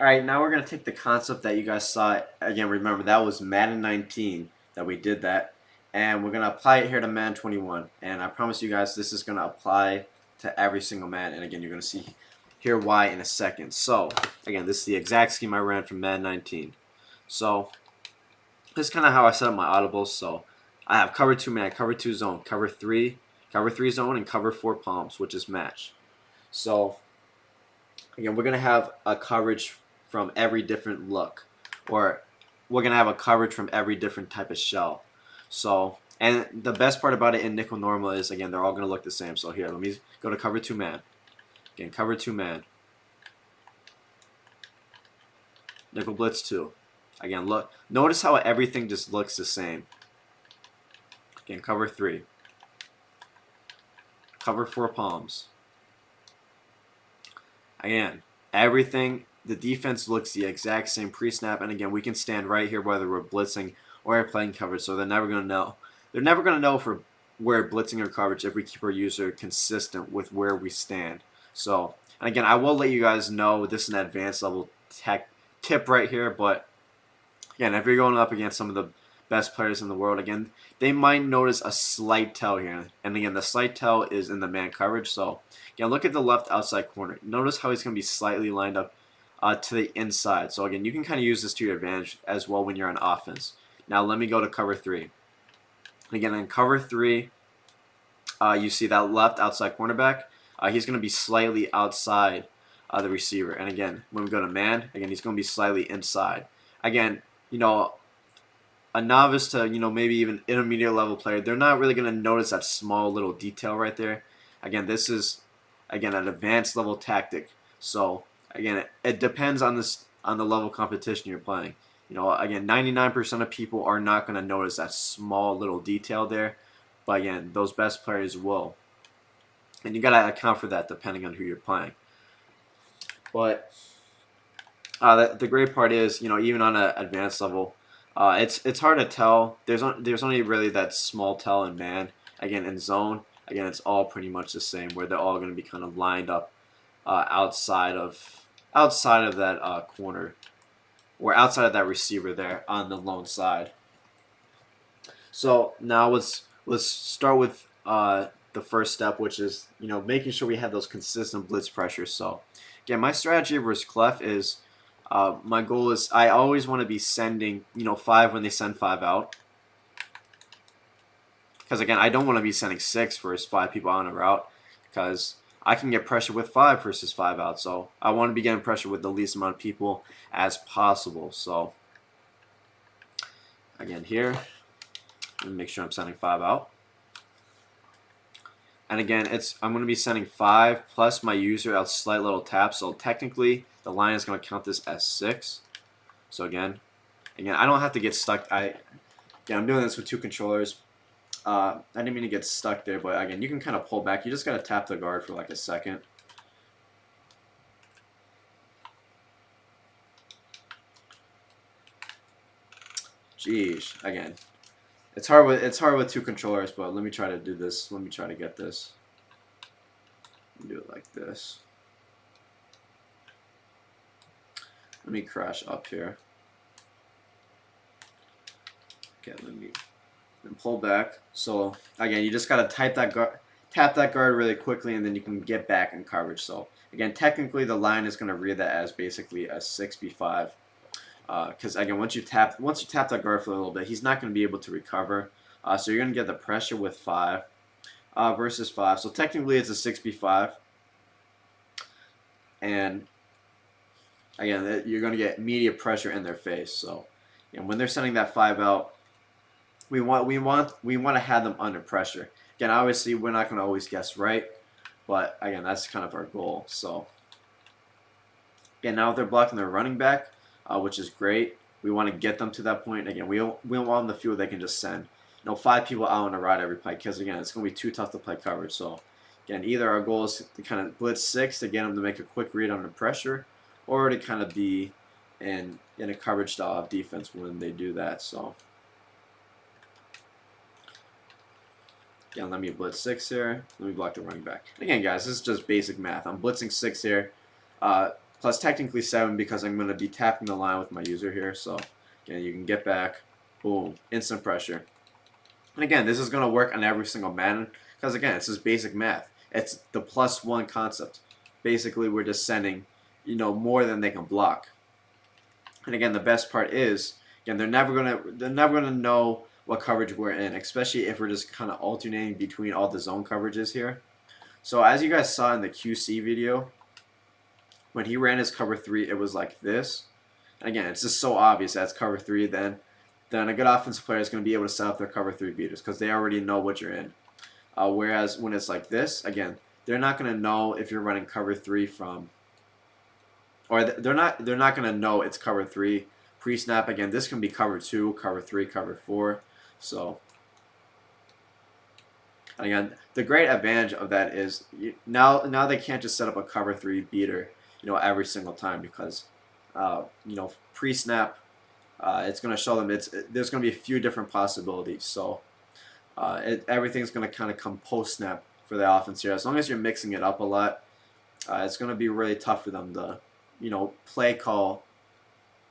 Alright, now we're going to take the concept that you guys saw. Again, remember, that was Madden 19 that we did that. And we're going to apply it here to Madden 21. And I promise you guys this is going to apply to every single Madden. And again, you're going to hear why in a second. So, again, this is the exact scheme I ran from Madden 19. So, this is kind of how I set up my audibles. So, I have cover 2 man, cover 2 zone, cover 3 zone, and cover 4 palms, which is match. So, again, we're going to have a coverage from every different look, or we're going to have a coverage from every different type of shell. So, and the best part about it in nickel normal is, again, they're all going to look the same. So here, let me go to cover 2 man. Again, cover 2 man. Nickel blitz 2. Again, look, notice how everything just looks the same. Again, cover 3. Cover 4 palms. Again, everything, the defense looks the exact same pre-snap, and again, we can stand right here whether we're blitzing or playing coverage, so they're never going to know. They're never going to know if we're blitzing or coverage if we keep our user consistent with where we stand. So, and again, I will let you guys know this is an advanced level tech tip right here, but again, if you're going up against some of the best players in the world, again, they might notice a slight tell here. And again, the slight tell is in the man coverage. So, again, look at the left outside corner. Notice how he's going to be slightly lined up to the inside. So, again, you can kind of use this to your advantage as well when you're on offense. Now, let me go to cover 3. Again, in cover 3, you see that left outside cornerback. He's going to be slightly outside the receiver. And again, when we go to man, again, he's going to be slightly inside. Again, you know, a novice to, maybe even intermediate level player, they're not really going to notice that small little detail right there. Again, this is, again, an advanced level tactic. So, again, it depends on the level of competition you're playing. Again, 99% of people are not going to notice that small little detail there. But again, those best players will. And you got to account for that depending on who you're playing. But the great part is, even on an advanced level, it's hard to tell. There's only really that small tell in man. Again, in zone, again, it's all pretty much the same, where they're all going to be kind of lined up outside of that corner, or outside of that receiver there on the lone side. So now let's start with the first step, which is making sure we have those consistent blitz pressures. So again, my strategy versus Clef is. My goal is I always want to be sending 5 when they send 5 out, because again, I don't want to be sending 6 versus 5 people on a route, because I can get pressure with 5 versus 5 out. So I want to be getting pressure with the least amount of people as possible. So again, here, let me make sure I'm sending 5 out. And again, I'm going to be sending 5 plus my user a slight little tap. So technically, the line is going to count this as 6. So again, I don't have to get stuck. I'm doing this with 2 controllers. I didn't mean to get stuck there, but again, you can kind of pull back. You just got to tap the guard for like a second. Jeez, again. It's hard with 2 controllers, but let me try to do this. Let me try to get this. Do it like this. Let me crash up here. Okay, let me pull back. So again, you just gotta tap that guard really quickly, and then you can get back in coverage. So again, technically the line is gonna read that as basically a 6B5. Because again, once you tap that guard for a little bit, he's not going to be able to recover. So you're going to get the pressure with 5 versus 5. So technically, it's a 6B5. And again, you're going to get immediate pressure in their face. So when they're sending that 5 out, we want to have them under pressure. Again, obviously, we're not going to always guess right, but again, that's kind of our goal. So again, now if they're blocking their running back, which is great. We want to get them to that point. Again, we don't want them to feel they can just send 5 people out on a ride every play, because again, it's going to be too tough to play coverage. So again, either our goal is to kind of blitz 6 to get them to make a quick read under pressure, or to kind of be in a coverage style of defense when they do that. So again, let me blitz 6 here. Let me block the running back. Again, guys, this is just basic math. I'm blitzing 6 here. plus technically 7 because I'm going to be tapping the line with my user here. So again, you can get back, boom, instant pressure. And again, this is going to work on every single Madden because again, it's just basic math. It's the +1 concept. Basically, we're just sending, more than they can block. And again, the best part is, again, they're never gonna know what coverage we're in, especially if we're just kind of alternating between all the zone coverages here. So as you guys saw in the QC video, when he ran his cover 3, it was like this. And again, it's just so obvious that's cover 3. Then a good offensive player is going to be able to set up their cover 3 beaters because they already know what you're in. Whereas when it's like this, again, they're not going to know if you're running cover 3 from, or they're not going to know it's cover 3 pre-snap. Again, this can be cover 2, cover 3, cover 4. So again, the great advantage of that is now they can't just set up a cover 3 beater, every single time because, pre-snap, it's going to show them there's going to be a few different possibilities. So everything's going to kind of come post-snap for the offense here. As long as you're mixing it up a lot, it's going to be really tough for them to, play call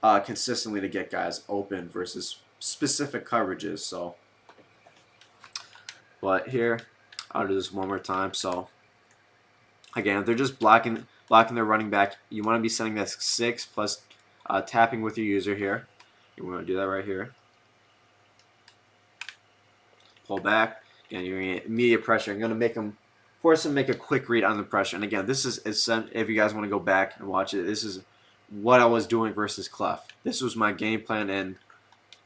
consistently to get guys open versus specific coverages. So, but here, I'll do this one more time. So, again, if they're just blocking their running back, you want to be setting that 6 plus tapping with your user here. You want to do that right here. Pull back, and you're going to get immediate pressure. I'm going to force them to make a quick read on the pressure. And again, this is, if you guys want to go back and watch it, this is what I was doing versus Clef. This was my game plan and,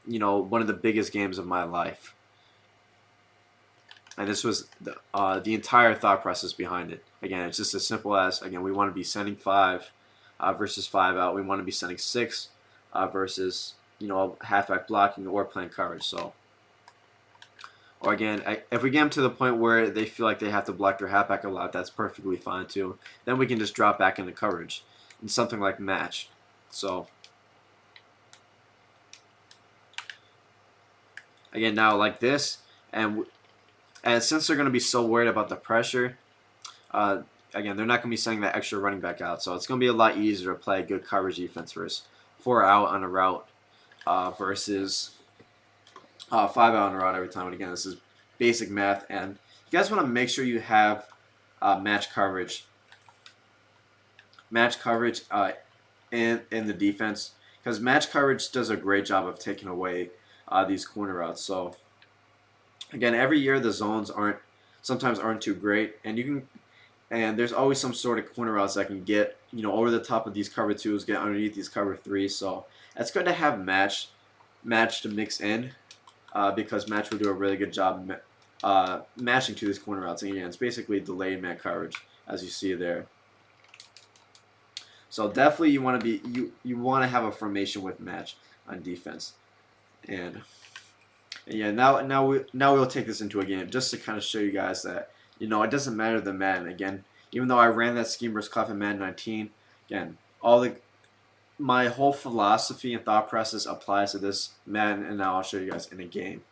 one of the biggest games of my life. And this was the entire thought process behind it. Again, it's just as simple as, again, we want to be sending 5 versus 5 out. We want to be sending 6 versus, halfback blocking or playing coverage. So, or again, if we get them to the point where they feel like they have to block their halfback a lot, that's perfectly fine too. Then we can just drop back into coverage and something like match. So, again, now like this, and since they're going to be so worried about the pressure, again, they're not going to be sending that extra running back out. So it's going to be a lot easier to play good coverage defense versus 4 out on a route versus 5 out on a route every time. And again, this is basic math. And you guys want to make sure you have match coverage in the defense, because match coverage does a great job of taking away these corner routes. So again, every year the zones sometimes aren't too great, and there's always some sort of corner routes that can get over the top of these cover 2s, get underneath these cover 3s. So it's good to have match to mix in, because match will do a really good job matching to these corner routes. And again, it's basically delayed man coverage, as you see there. So definitely you want to have a formation with match on defense. And yeah, now we'll take this into a game just to kind of show you guys that it doesn't matter the Madden. Again, even though I ran that scheme versus Clef in Madden 19, again, my whole philosophy and thought process applies to this Madden, and now I'll show you guys in a game.